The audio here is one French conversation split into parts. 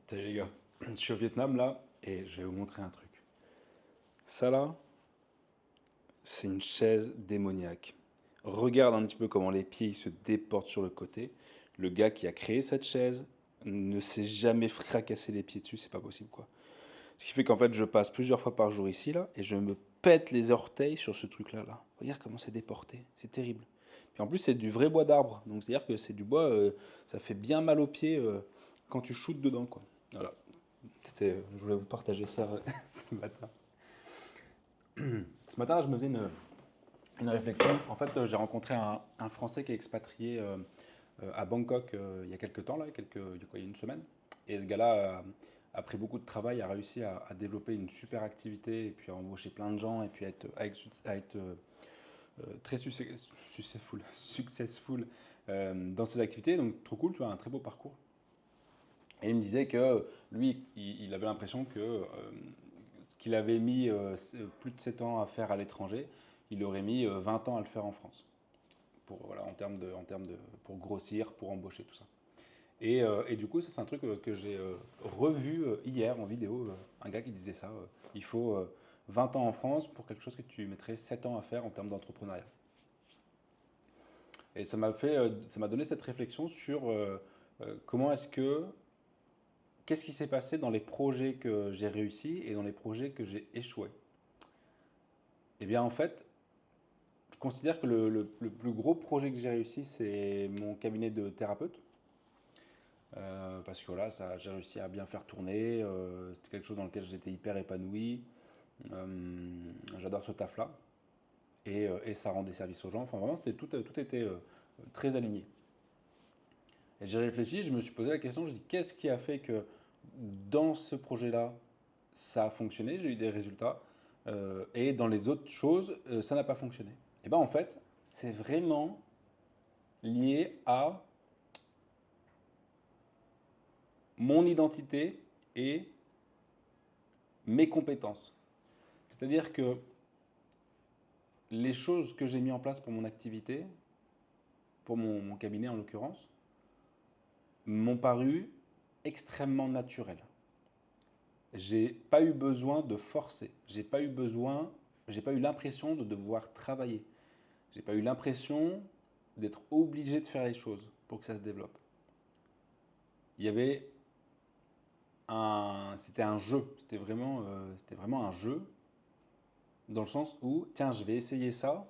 Salut les gars, je suis au Vietnam là et je vais vous montrer un truc. Ça là, c'est une chaise démoniaque. Regarde un petit peu comment les pieds ils se déportent sur le côté. Le gars qui a créé cette chaise ne s'est jamais fracassé les pieds dessus, c'est pas possible quoi. Ce qui fait qu'en fait je passe plusieurs fois par jour ici là et je me pète les orteils sur ce truc là. Regarde comment c'est déporté, c'est terrible. Puis en plus c'est du vrai bois d'arbre, donc c'est à dire que c'est du bois, ça fait bien mal aux pieds quand tu shootes dedans quoi. Voilà. Je voulais vous partager ça ce matin. Ce matin, je me faisais une réflexion. En fait, j'ai rencontré un Français qui est expatrié à Bangkok il y a quelques temps, là, il y a une semaine. Et ce gars-là a pris beaucoup de travail, a réussi à développer une super activité, et puis à embaucher plein de gens, et puis à être très successful dans ses activités. Donc, trop cool, tu vois, un très beau parcours. Et il me disait que lui, il avait l'impression que ce qu'il avait mis plus de 7 ans à faire à l'étranger, il aurait mis 20 ans à le faire en France. Pour, voilà, pour grossir, pour embaucher, tout ça. Et du coup, ça c'est un truc que j'ai revu hier en vidéo. Un gars qui disait ça. Il faut 20 ans en France pour quelque chose que tu mettrais 7 ans à faire en termes d'entrepreneuriat. Et ça m'a donné cette réflexion sur comment est-ce que qu'est-ce qui s'est passé dans les projets que j'ai réussi et dans les projets que j'ai échoué? Eh bien, en fait, je considère que le plus gros projet que j'ai réussi, c'est mon cabinet de thérapeute. Parce que voilà, j'ai réussi à bien faire tourner. C'était quelque chose dans lequel j'étais hyper épanoui. J'adore ce taf-là. Et ça rend des services aux gens. Enfin, vraiment, tout était très aligné. Et j'ai réfléchi, je me suis posé la question, je me dis, qu'est-ce qui a fait que dans ce projet-là, ça a fonctionné, j'ai eu des résultats, et dans les autres choses, ça n'a pas fonctionné. Et bien en fait, c'est vraiment lié à mon identité et mes compétences. C'est-à-dire que les choses que j'ai mis en place pour mon activité, pour mon cabinet en l'occurrence, m'ont paru extrêmement naturelles. J'ai pas eu besoin de forcer. J'ai pas eu l'impression de devoir travailler. J'ai pas eu l'impression d'être obligé de faire les choses pour que ça se développe. Il y avait c'était un jeu. C'était vraiment un jeu dans le sens où, tiens, je vais essayer ça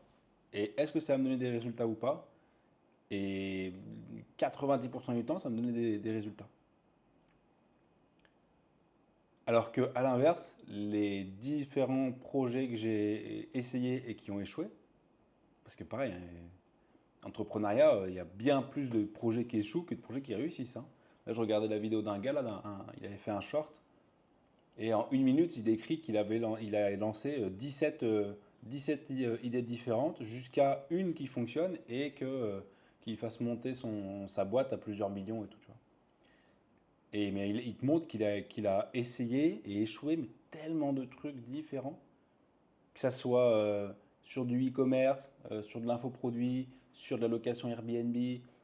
et est-ce que ça va me donner des résultats ou pas? Et 90% du temps, ça me donnait des résultats. Alors que, à l'inverse, les différents projets que j'ai essayés et qui ont échoué, parce que pareil, hein, entrepreneuriat, il y a bien plus de projets qui échouent que de projets qui réussissent, hein. Là, je regardais la vidéo d'un gars, là, il avait fait un short, et en une minute, il décrit il a lancé 17 idées différentes jusqu'à une qui fonctionne et qu'il fasse monter sa boîte à plusieurs millions et tout, tu vois. Mais il te montre qu'il a essayé et échoué, mais tellement de trucs différents, que ça soit sur du e-commerce, sur de l'infoproduit, sur de la location Airbnb.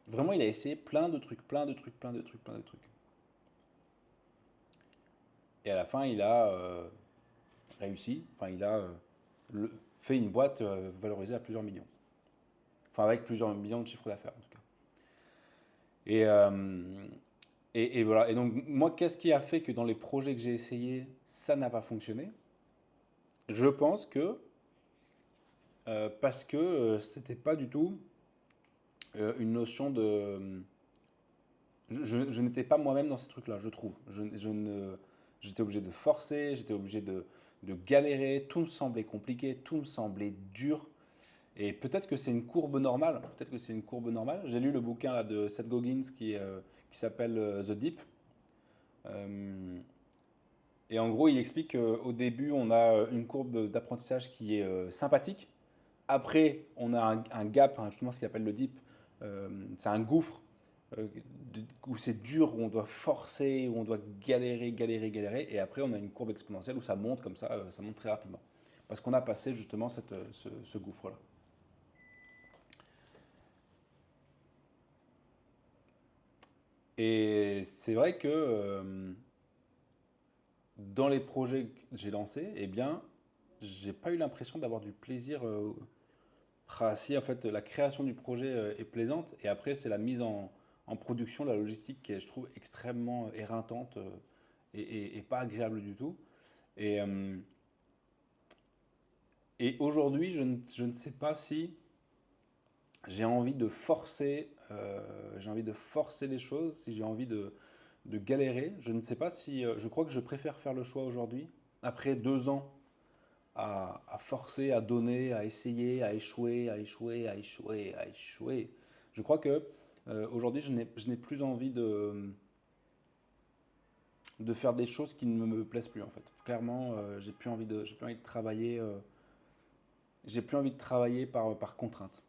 Vraiment, il a essayé plein de trucs, plein de trucs, plein de trucs, plein de trucs. Et à la fin, il a réussi, enfin, il a fait une boîte valorisée à plusieurs millions. Enfin, avec plusieurs millions de chiffre d'affaires, en tout cas. Et, euh, et voilà. Et donc, moi, qu'est-ce qui a fait que dans les projets que j'ai essayés, ça n'a pas fonctionné? Je pense que parce que c'était pas du tout une notion de. Je n'étais pas moi-même dans ces trucs-là, je trouve. J'étais obligé de forcer, j'étais obligé de galérer, tout me semblait compliqué, tout me semblait dur. Et peut-être que c'est une courbe normale. Peut-être que c'est une courbe normale. J'ai lu le bouquin là, de Seth Godin qui s'appelle The Deep. Euh, et en gros, il explique qu'au début, on a une courbe d'apprentissage qui est sympathique. Après, on a un gap, hein, justement ce qu'il appelle le deep. C'est un gouffre où c'est dur, où on doit forcer, où on doit galérer, galérer, galérer. Et après, on a une courbe exponentielle où ça monte comme ça monte très rapidement. Parce qu'on a passé justement ce gouffre-là. Et c'est vrai que dans les projets que j'ai lancés, eh bien, j'ai pas eu l'impression d'avoir du plaisir. Si, en fait, la création du projet est plaisante, et après, c'est la mise en production, la logistique qui est, je trouve, extrêmement éreintante et pas agréable du tout. Et, euh, et aujourd'hui, je ne sais pas si j'ai envie de forcer les choses, si j'ai envie de galérer. Je ne sais pas si, je crois que je préfère faire le choix aujourd'hui, après 2 ans à forcer, à donner, à essayer, à échouer, à échouer, à échouer, à échouer. Je crois que aujourd'hui, je n'ai plus envie de faire des choses qui ne me plaisent plus en fait. Clairement, j'ai plus envie de travailler, j'ai plus envie de travailler par contrainte,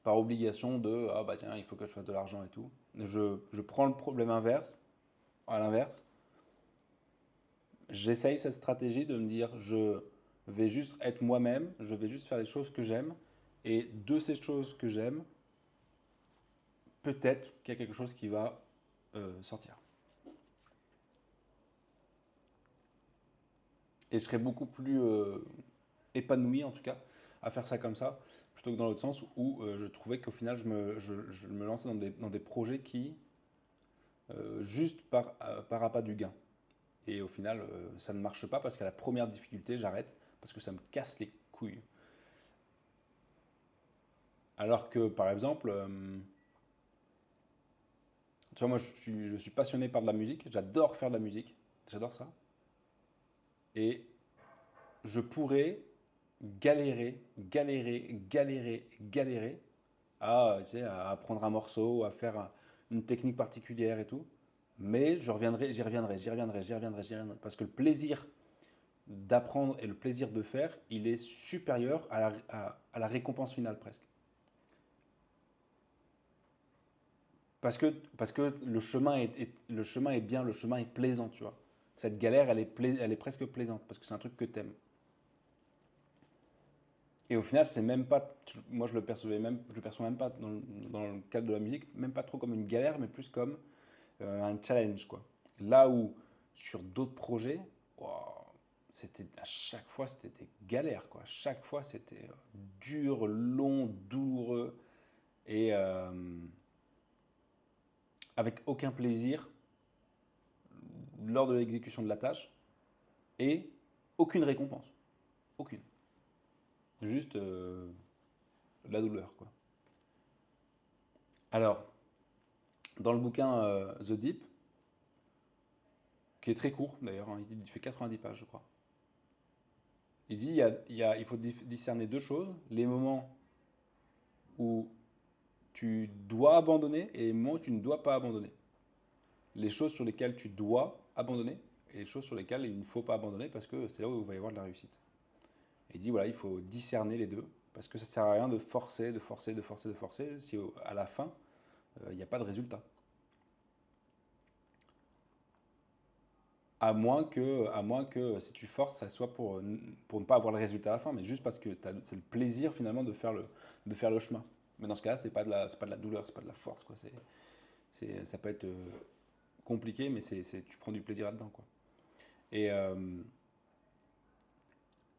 par obligation de ah bah tiens, il faut que je fasse de l'argent et tout. Je prends le problème inverse, à l'inverse. J'essaye cette stratégie de me dire je vais juste être moi-même, je vais juste faire les choses que j'aime, et de ces choses que j'aime, peut-être qu'il y a quelque chose qui va sortir. Et je serai beaucoup plus épanoui, en tout cas, à faire ça comme ça, plutôt que dans l'autre sens où je trouvais qu'au final, je me lançais dans des projets qui, juste par appât du gain. Et au final, ça ne marche pas parce qu'à la première difficulté, j'arrête, parce que ça me casse les couilles. Alors que, par exemple, tu vois, moi, je suis passionné par de la musique, j'adore faire de la musique, j'adore ça. Et je pourrais galérer tu sais, à apprendre un morceau, à faire une technique particulière et tout. Mais j'y reviendrai. Parce que le plaisir d'apprendre et le plaisir de faire, il est supérieur à la récompense finale presque. Parce que le chemin est bien, le chemin est plaisant, tu vois. Cette galère, elle est presque plaisante parce que c'est un truc que t'aimes. Et au final, c'est même pas, moi je le perçois même pas dans le cadre de la musique, même pas trop comme une galère, mais plus comme un challenge, quoi. Là où sur d'autres projets, wow, c'était à chaque fois c'était des galères, quoi. Chaque fois c'était dur, long, douloureux et avec aucun plaisir lors de l'exécution de la tâche et aucune récompense, aucune. Juste la douleur, quoi. Alors, dans le bouquin The Deep, qui est très court d'ailleurs, hein, il fait 90 pages, je crois. Il dit il faut discerner deux choses, les moments où tu dois abandonner et les moments où tu ne dois pas abandonner. Les choses sur lesquelles tu dois abandonner et les choses sur lesquelles il ne faut pas abandonner parce que c'est là où il va y avoir de la réussite. Et il dit voilà, il faut discerner les deux parce que ça ne sert à rien de forcer, de forcer si à la fin, il n'y a pas de résultat. À moins que si tu forces, ça soit pour ne pas avoir le résultat à la fin, mais juste parce que c'est le plaisir finalement de faire le chemin. Mais dans ce cas-là, c'est pas de la douleur, c'est pas de la force, quoi. Ça peut être compliqué, mais tu prends du plaisir là-dedans, quoi. Et, euh,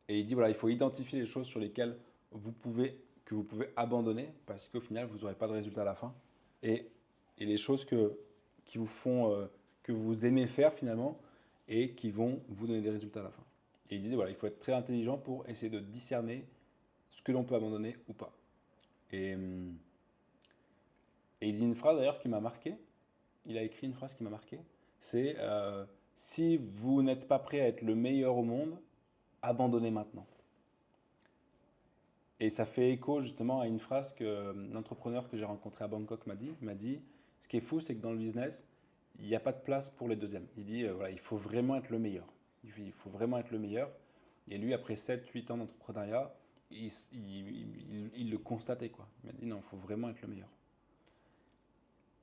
et il dit voilà, il faut identifier les choses sur lesquelles que vous pouvez abandonner, parce qu'au final, vous n'aurez pas de résultat à la fin. Et, et les choses qui vous font, que vous aimez faire finalement, et qui vont vous donner des résultats à la fin. Et il disait voilà, il faut être très intelligent pour essayer de discerner ce que l'on peut abandonner ou pas. Et, euh, et il dit une phrase d'ailleurs qui m'a marqué. Il a écrit une phrase qui m'a marqué. C'est si vous n'êtes pas prêt à être le meilleur au monde, abandonnez maintenant. Et ça fait écho justement à une phrase que l'entrepreneur que j'ai rencontré à Bangkok m'a dit. Il m'a dit, ce qui est fou, c'est que dans le business, il n'y a pas de place pour les deuxièmes. Il dit, voilà, il faut vraiment être le meilleur. Il faut vraiment être le meilleur. Et lui, après 7, 8 ans d'entrepreneuriat, il le constatait, quoi. Il m'a dit, non, il faut vraiment être le meilleur.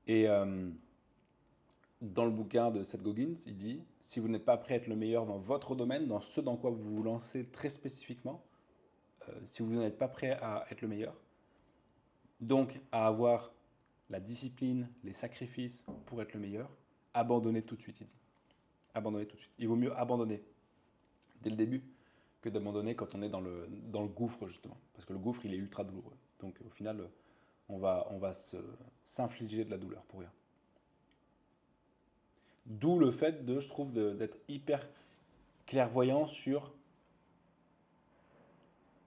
Et dans le bouquin de Seth Godin, il dit, si vous n'êtes pas prêt à être le meilleur dans votre domaine, dans ce dans quoi vous vous lancez très spécifiquement, si vous n'êtes pas prêt à être le meilleur, donc à avoir la discipline, les sacrifices pour être le meilleur, abandonnez tout de suite, il dit. Abandonner tout de suite. Il vaut mieux abandonner dès le début que d'abandonner quand on est dans le gouffre, justement. Parce que le gouffre, il est ultra douloureux. Donc au final, on va s'infliger de la douleur pour rien. D'où le fait je trouve, d'être hyper clairvoyant sur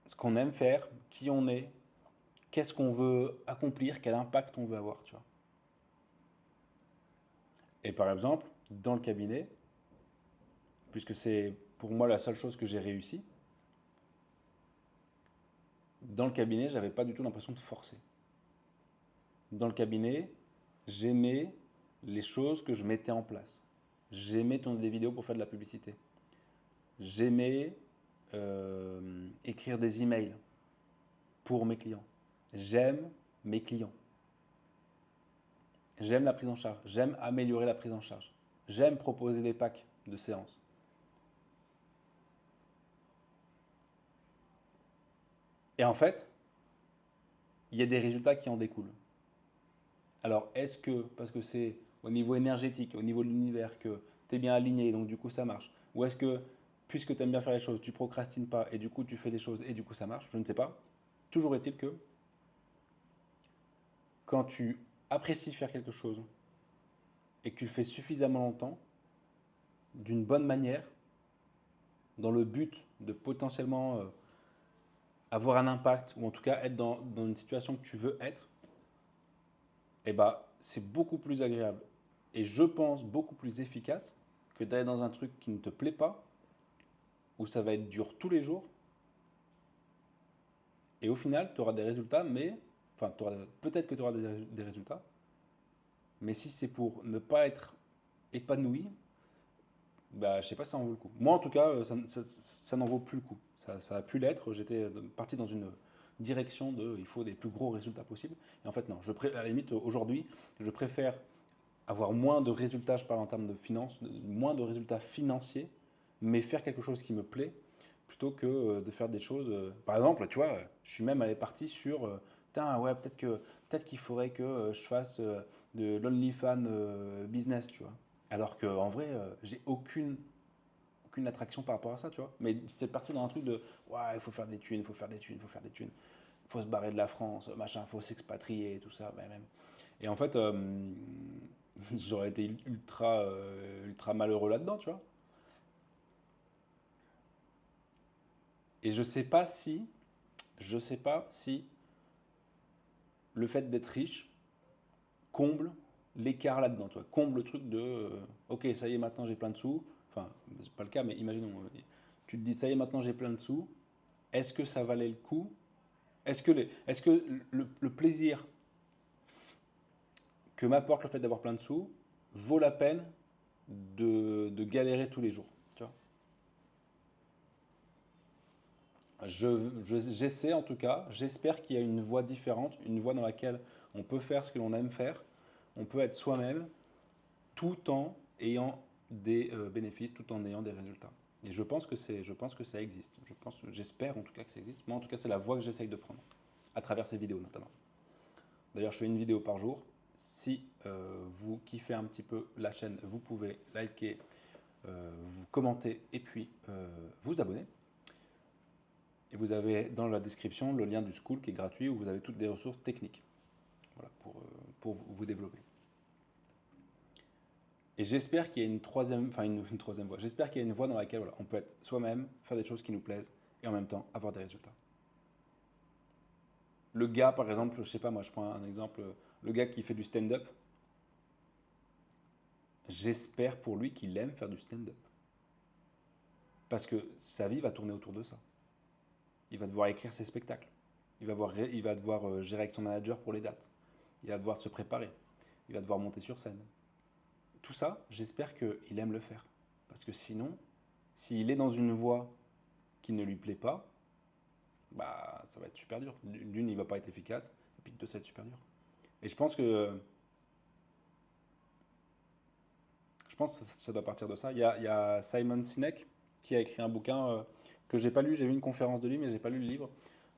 ce qu'on aime faire, qui on est, qu'est-ce qu'on veut accomplir, quel impact on veut avoir, tu vois. Et par exemple, dans le cabinet, puisque c'est pour moi la seule chose que j'ai réussi, dans le cabinet, j'avais pas du tout l'impression de forcer. Dans le cabinet, j'aimais les choses que je mettais en place. J'aimais tourner des vidéos pour faire de la publicité. J'aimais écrire des emails pour mes clients. J'aime mes clients. J'aime la prise en charge. J'aime améliorer la prise en charge. J'aime proposer des packs de séances. Et en fait, il y a des résultats qui en découlent. Alors, est-ce que, parce que c'est au niveau énergétique, au niveau de l'univers, que tu es bien aligné, donc du coup ça marche, ou est-ce que, puisque tu aimes bien faire les choses, tu procrastines pas, et du coup tu fais des choses, et du coup ça marche, je ne sais pas. Toujours est-il que, quand tu apprécies faire quelque chose, et que tu le fais suffisamment longtemps, d'une bonne manière, dans le but de potentiellement avoir un impact, ou en tout cas être dans une situation que tu veux être, eh ben, c'est beaucoup plus agréable et je pense beaucoup plus efficace que d'aller dans un truc qui ne te plaît pas, où ça va être dur tous les jours, et au final, tu auras des résultats, mais, enfin, peut-être que tu auras des résultats, mais si c'est pour ne pas être épanoui, bah, je sais pas si ça en vaut le coup. Moi, en tout cas, ça n'en vaut plus le coup. Ça a pu l'être. J'étais parti dans une direction il faut des plus gros résultats possibles. Et en fait, non. À la limite, aujourd'hui, je préfère avoir moins de résultats, je parle en termes de finances, moins de résultats financiers, mais faire quelque chose qui me plaît, plutôt que de faire des choses. Par exemple, tu vois, je suis même allé parti sur, putain, ouais, peut-être qu'il faudrait que je fasse de l'OnlyFans business, tu vois. Alors qu'en vrai, j'ai aucune attraction par rapport à ça, tu vois. Mais j'étais parti dans un truc de, ouais, il faut faire des thunes, il faut faire des thunes, il faut faire des thunes. Il faut se barrer de la France, machin, il faut s'expatrier, tout ça, même. Et en fait, j'aurais été ultra malheureux là-dedans, tu vois. Et je sais pas si le fait d'être riche comble l'écart là-dedans, tu vois. Comble le truc de, ok, ça y est, maintenant j'ai plein de sous. Enfin, c'est pas le cas, mais imaginons, tu te dis, ça y est, maintenant j'ai plein de sous. Est-ce que ça valait le coup? Est-ce que le plaisir que m'apporte le fait d'avoir plein de sous vaut la peine de galérer tous les jours, tu vois? J'essaie en tout cas, j'espère qu'il y a une voie différente, une voie dans laquelle on peut faire ce que l'on aime faire, on peut être soi-même tout en ayant des bénéfices, tout en ayant des résultats. Et je pense que ça existe. J'espère en tout cas que ça existe. Moi en tout cas c'est la voie que j'essaye de prendre, à travers ces vidéos notamment. D'ailleurs je fais une vidéo par jour. Si vous kiffez un petit peu la chaîne, vous pouvez liker, vous commenter et puis vous abonner. Et vous avez dans la description le lien du School qui est gratuit où vous avez toutes des ressources techniques, voilà, pour vous développer. Et j'espère qu'il y a une troisième, enfin une troisième voie. J'espère qu'il y a une voie dans laquelle voilà, on peut être soi-même, faire des choses qui nous plaisent et en même temps avoir des résultats. Le gars, par exemple, je sais pas, moi je prends un exemple, le gars qui fait du stand-up, j'espère pour lui qu'il aime faire du stand-up. Parce que sa vie va tourner autour de ça. Il va devoir écrire ses spectacles. Il va devoir gérer avec son manager pour les dates. Il va devoir se préparer. Il va devoir monter sur scène. Tout ça, j'espère qu'il aime le faire. Parce que sinon, s'il est dans une voie qui ne lui plaît pas, bah ça va être super dur. D'une, il va pas être efficace, et puis deux, ça va être super dur. Et je pense que ça doit partir de ça. Il y a Simon Sinek qui a écrit un bouquin que j'ai pas lu. J'ai vu une conférence de lui, mais j'ai pas lu le livre.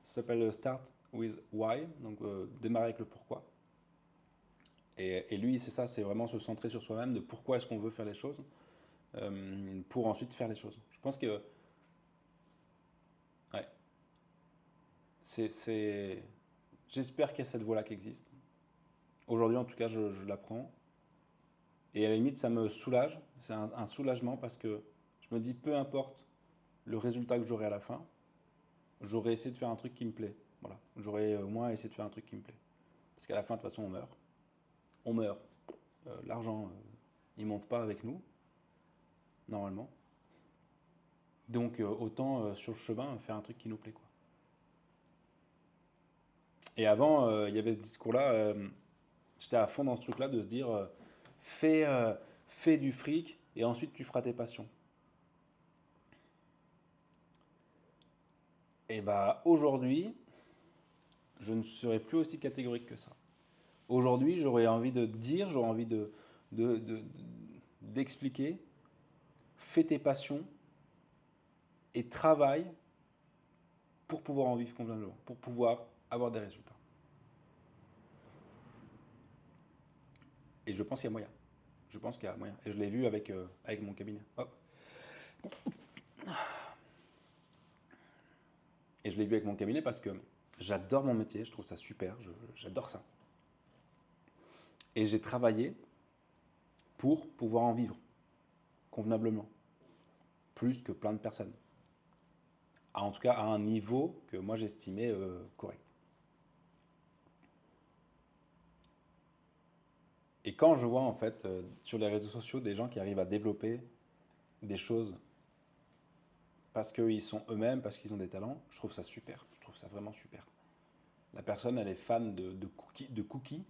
Ça s'appelle Start with Why, donc démarrer avec le pourquoi. Et lui, c'est ça, c'est vraiment se centrer sur soi-même, de pourquoi est-ce qu'on veut faire les choses. pour ensuite faire les choses. Je pense que ouais, c'est... J'espère qu'il y a cette voie-là qui existe. Aujourd'hui, en tout cas, je la prends. Et à la limite, ça me soulage. C'est un soulagement parce que je me dis, peu importe le résultat que j'aurai à la fin, j'aurais essayé de faire un truc qui me plaît. Voilà. J'aurais au moins essayé de faire un truc qui me plaît. Parce qu'à la fin, de toute façon, on meurt. On meurt. L'argent, il monte pas avec nous, normalement. Donc, autant sur le chemin faire un truc qui nous plaît, quoi. Et avant, il y avait ce discours-là. J'étais à fond dans ce truc-là de se dire, fais, fais du fric et ensuite tu feras tes passions. Et bah aujourd'hui, je ne serai plus aussi catégorique que ça. Aujourd'hui, j'aurais envie de dire, j'aurais envie de- de- d'expliquer, fais tes passions et travaille pour pouvoir en vivre convenablement, pour pouvoir avoir des résultats. Et je pense qu'il y a moyen. Je pense qu'il y a moyen. Et je l'ai vu avec mon cabinet. Hop. Et je l'ai vu avec mon cabinet parce que j'adore mon métier, je trouve ça super, j'adore ça. Et j'ai travaillé pour pouvoir en vivre convenablement, plus que plein de personnes. En tout cas, à un niveau que moi j'estimais correct. Et quand je vois en fait sur les réseaux sociaux des gens qui arrivent à développer des choses parce qu'ils sont eux-mêmes, parce qu'ils ont des talents, je trouve ça super. Je trouve ça vraiment super. La personne, elle est fan de cookies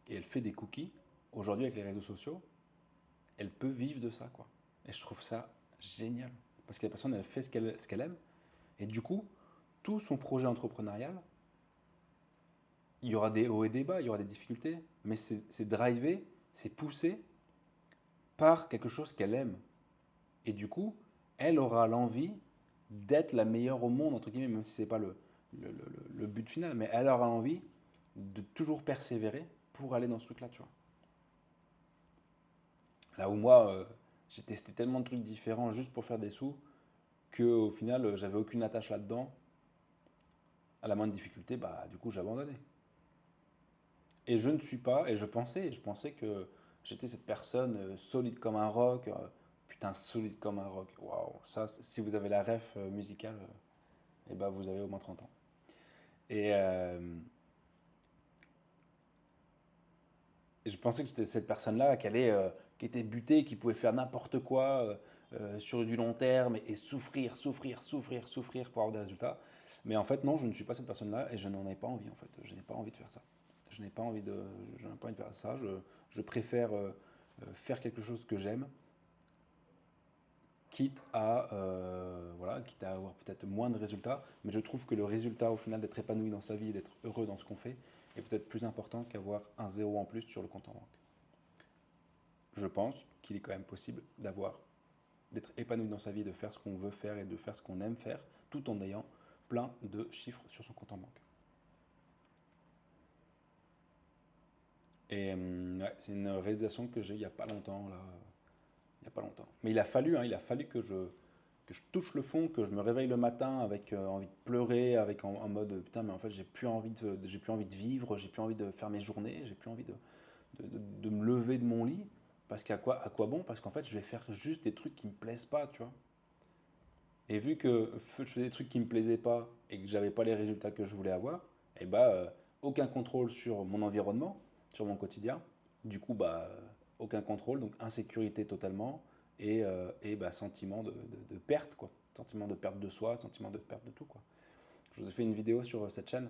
et elle fait des cookies. Aujourd'hui, avec les réseaux sociaux, elle peut vivre de ça, quoi. Et je trouve ça génial. Parce que la personne, elle fait ce qu'elle aime. Et du coup, tout son projet entrepreneurial, il y aura des hauts et des bas, il y aura des difficultés, mais c'est drivé, c'est poussé par quelque chose qu'elle aime. Et du coup, elle aura l'envie d'être la meilleure au monde, entre guillemets, même si ce n'est pas le but final, mais elle aura envie de toujours persévérer pour aller dans ce truc-là, tu vois. Là où moi, j'ai testé tellement de trucs différents juste pour faire des sous, qu'au final, j'avais aucune attache là-dedans. À la moindre difficulté, bah, du coup, j'ai abandonné. Et je ne suis pas, et je pensais que j'étais cette personne solide comme un roc. Putain, solide comme un roc. Waouh, ça, si vous avez la ref musicale, eh ben, vous avez au moins 30 ans. Et je pensais que j'étais cette personne-là qui était butée, qui pouvait faire n'importe quoi sur du long terme et souffrir, souffrir, souffrir, souffrir pour avoir des résultats. Mais en fait, non, je ne suis pas cette personne-là et je n'en ai pas envie en fait. Je n'ai pas envie de faire ça. Je n'ai pas envie de, je n'ai pas envie de faire ça. Je préfère faire quelque chose que j'aime, voilà, quitte à avoir peut-être moins de résultats. Mais je trouve que le résultat, au final, d'être épanoui dans sa vie et d'être heureux dans ce qu'on fait, est peut-être plus important qu'avoir un zéro en plus sur le compte en banque. Je pense qu'il est quand même possible d'être épanoui dans sa vie, de faire ce qu'on veut faire et de faire ce qu'on aime faire, tout en ayant plein de chiffres sur son compte en banque. Et ouais, c'est une réalisation que j'ai il n'y a pas longtemps, là. Il n'y a pas longtemps. Mais il a fallu que je touche le fond, que je me réveille le matin avec envie de pleurer, avec en mode putain, mais en fait, j'ai plus envie de vivre, j'ai plus envie de faire mes journées, j'ai plus envie de me lever de mon lit. Parce à quoi bon? Parce qu'en fait, je vais faire juste des trucs qui me plaisent pas, tu vois. Et vu que je faisais des trucs qui me plaisaient pas et que j'avais pas les résultats que je voulais avoir, et bah, aucun contrôle sur mon environnement, sur mon quotidien. Du coup, bah, aucun contrôle, donc insécurité totalement et bah, sentiment de perte, quoi. Sentiment de perte de soi, sentiment de perte de tout, quoi. Je vous ai fait une vidéo sur cette chaîne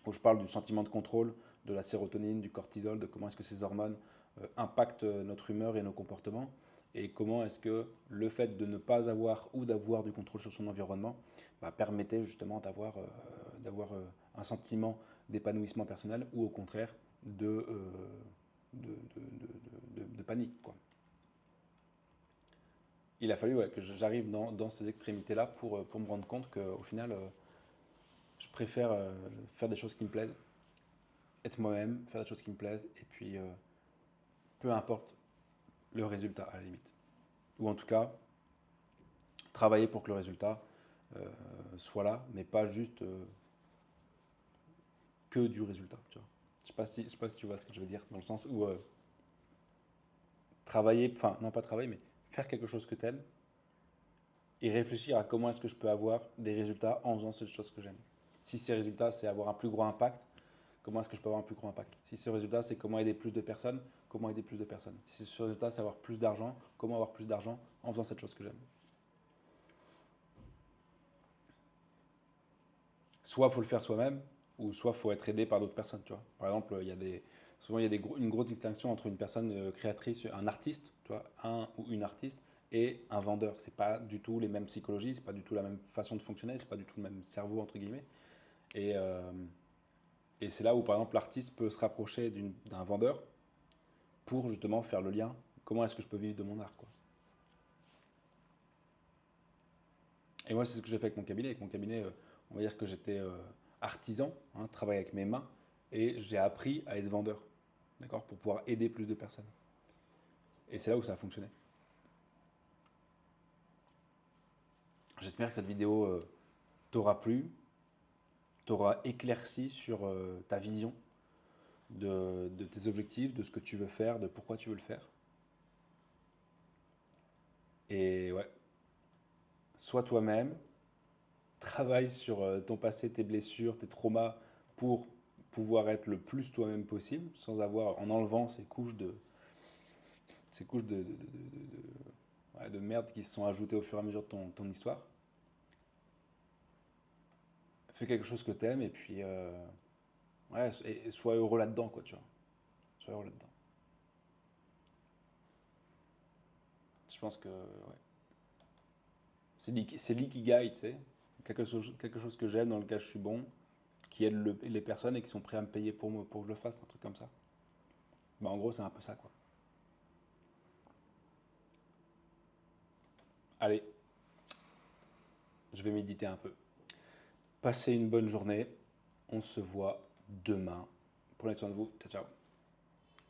où je parle du sentiment de contrôle, de la sérotonine, du cortisol, de comment est-ce que ces hormones impactent notre humeur et nos comportements, et comment est-ce que le fait de ne pas avoir ou d'avoir du contrôle sur son environnement bah, permettait justement un sentiment d'épanouissement personnel ou au contraire de panique, quoi. Il a fallu ouais, que j'arrive dans ces extrémités-là pour me rendre compte qu'au final, je préfère faire des choses qui me plaisent, être moi-même, faire des choses qui me plaisent, et puis peu importe le résultat à la limite. Ou en tout cas, travailler pour que le résultat soit là, mais pas juste que du résultat. Tu vois. Je sais pas si tu vois ce que je veux dire, dans le sens où travailler, enfin non pas travailler, mais faire quelque chose que tu aimes et réfléchir à comment est-ce que je peux avoir des résultats en faisant cette chose que j'aime. Si ces résultats, c'est avoir un plus gros impact, comment est-ce que je peux avoir un plus gros impact? Si ce résultat, c'est comment aider plus de personnes, comment aider plus de personnes? Si ce résultat, c'est avoir plus d'argent, comment avoir plus d'argent en faisant cette chose que j'aime? Soit il faut le faire soi-même, ou soit il faut être aidé par d'autres personnes, tu vois. Par exemple, souvent il y a une grosse distinction entre une personne créatrice, un artiste, tu vois, un ou une artiste, et un vendeur. C'est pas du tout les mêmes psychologies, c'est pas du tout la même façon de fonctionner, c'est pas du tout le même cerveau entre guillemets. Et, euh, et c'est là où par exemple l'artiste peut se rapprocher d'un vendeur pour justement faire le lien. Comment est-ce que je peux vivre de mon art, quoi. Et moi, c'est ce que j'ai fait avec mon cabinet. Avec mon cabinet, on va dire que j'étais artisan, hein, travailler avec mes mains, et j'ai appris à être vendeur, d'accord, pour pouvoir aider plus de personnes. Et c'est là où ça a fonctionné. J'espère que cette vidéo t'aura plu, t'aura éclairci sur ta vision de tes objectifs, de ce que tu veux faire, de pourquoi tu veux le faire. Et ouais, sois toi-même, travaille sur ton passé, tes blessures, tes traumas pour pouvoir être le plus toi-même possible, sans avoir, en enlevant ces couches ouais, de merde qui se sont ajoutées au fur et à mesure de ton histoire. Fais quelque chose que t'aimes et puis ouais, et sois heureux là-dedans, quoi, tu vois. Sois heureux là-dedans. Je pense que ouais. C'est l'ikigai, tu sais. Quelque chose que j'aime, dans lequel je suis bon, qui aide les personnes et qui sont prêts à me payer pour que je le fasse, un truc comme ça. Bah, en gros, c'est un peu ça, quoi. Allez, je vais méditer un peu. Passez une bonne journée. On se voit demain. Prenez soin de vous. Ciao, ciao.